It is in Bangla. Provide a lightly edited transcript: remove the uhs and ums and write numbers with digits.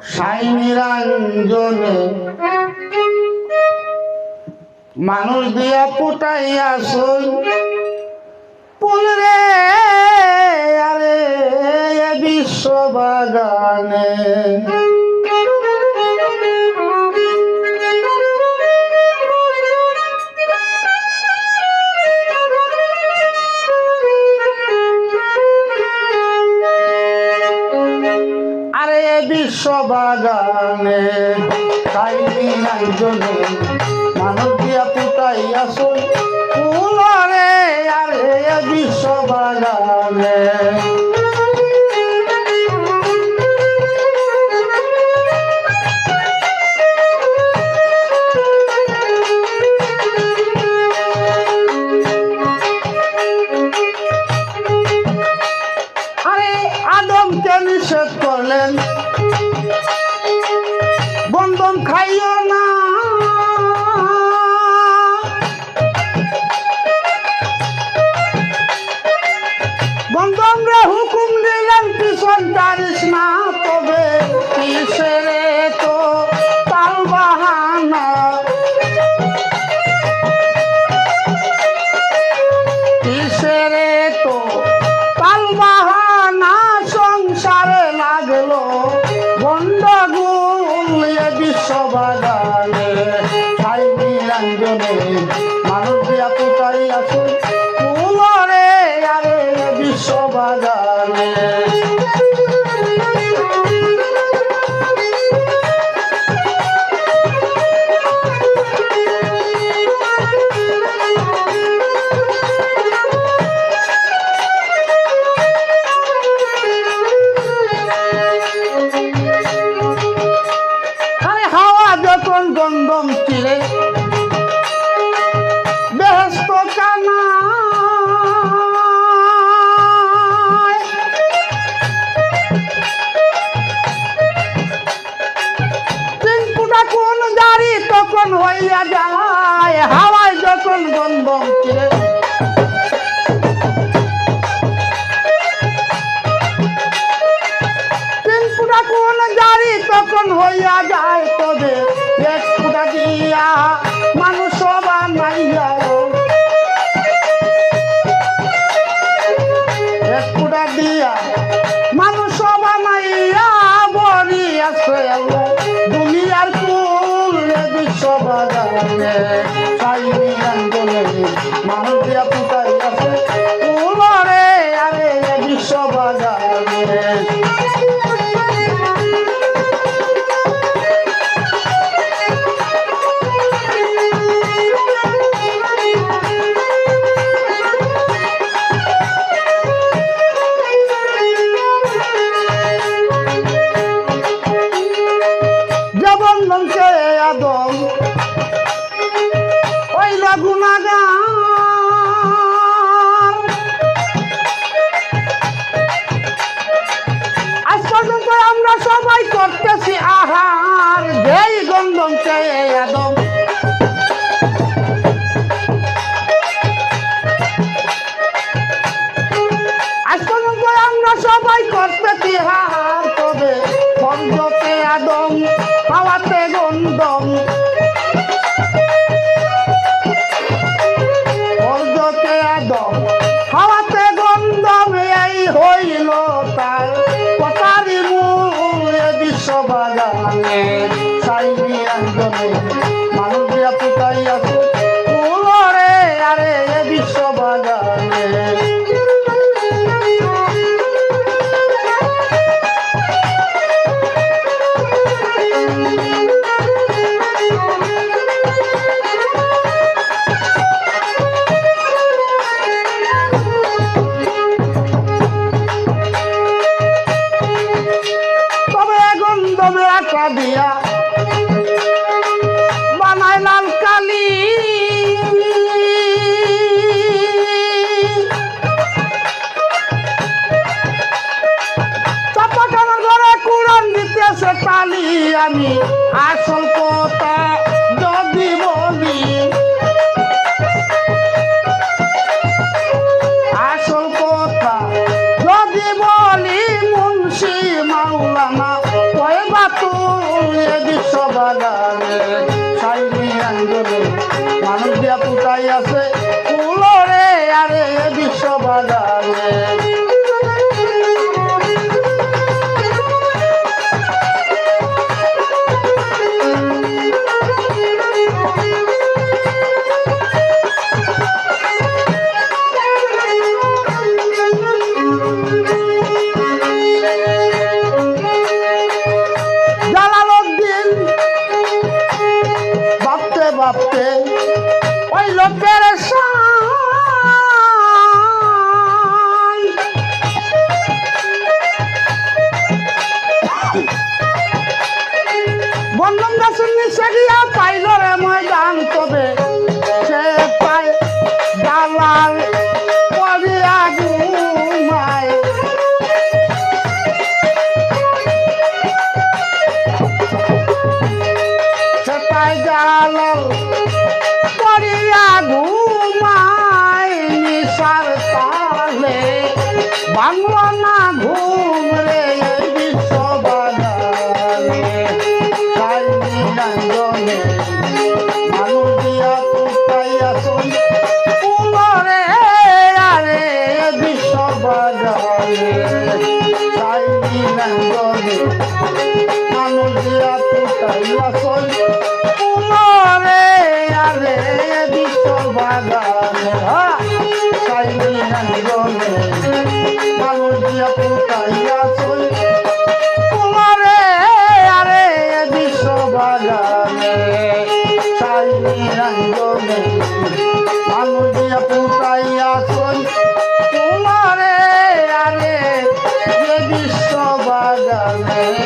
সাই নিরঞ্জনে মানুষ দিয়া ফুটাইয়া সই ফুল রে আরে বিশ্ব বাগানে বিশ্ব বাগানে সাই নিরঞ্জনে মানুষ দিয়া ফুটাইয়া সই ফুল রে আরে বিশ্ব বাগানে আরে আদমকে নিষেধ করলেন বন্ধন খাইও না বন্ধন রে হুকুম দিলেন পিছন তারিস না তবে কিসেরে তো তাল বাহানা কিসেরে তো তাল বাহানা সংসারে লাগলো গন্ডগোল বিশ্ব বাগানে সাই নিরঞ্জনে মানুষ দিয়া ফুটাইয়া সই ফুল রে আরে বিশ্ব বাগানে গন্ধম চিরে বেহেশত কানা তিন ফুটা কোন জারি তখন হইয়া যায় হাওয়ায় যখন গন্ধম চিরে তিন ফুটা কোন জারি তখন হইয়া যায় তবে এক ফুটা দিয়া মানুষ বানাইয়া এক ফুটা দিয়া মানুষ বানাইয়া বড়ি আছে দুনিয়ার ফুল বিশ্ব বাগানে সাই নিরঞ্জনে মানুষ দিয়া ফুটাইয়া ফুল রে আরে বিশ্ব বাগানে আদম ওইলা গুনাহগার আজ পর্যন্ত আমরা সবাই করতেছি আহার যেই গন্ধমকে আদম আজ পর্যন্ত আমরা সবাই করতেছি আহার তবে গন্ধকে আদম হাওয়াতে গন্ধম অর্ধকে আদম হাওয়াতে গন্ধম এই হইল তার কথারি মূল বিশ্ব বাগানে সাই নিরঞ্জনে মানুষ দিয়া ফুটাইয়া ফুল রে আরে বিশ্ব বাগানে দিয়া বানায় লাল কালি চাপাখানার ঘরে কুড়ান দিতেছে তালি আমি আসল কথা যদি বলি আসল কথা যদি বলি মুন্সি মাওলানা কয় বাতু বাগানে সাই নিরঞ্জনে মানুষ দিয়া পুতাই আছে ফুলরে আরে বিশ্ব বাগানে ভাবতে ওই লোকের বন্ধন গাছের নিচে গিয়া পাইল রে ময়দান তবে সে পায় দালাল পড়িয়া ঘুমায় সে পায় দালাল পড়িয়া ঘুমায় নিশার তালে বাংল না ঘুম রে বিশ্ব বাগানে সাই নিরঞ্জনে মানুষ দিয়া পুতাইয়াছন ফুলরে আরে বিশ্ব বাগানে সাই নিরঞ্জনে মানুষ দিয়া পুতাইয়াছন ফুলরে আরে বিশ্ব বাগানে সাই নিরঞ্জনে মানুষ দিয়া পুতাইয়াছন ফুলরে আরে বিশ্ব বাগানে সাই নিরঞ্জনে মানুষ দিয়া পুতাইয়াছন ফুলরে আরে বিশ্ব বাগানে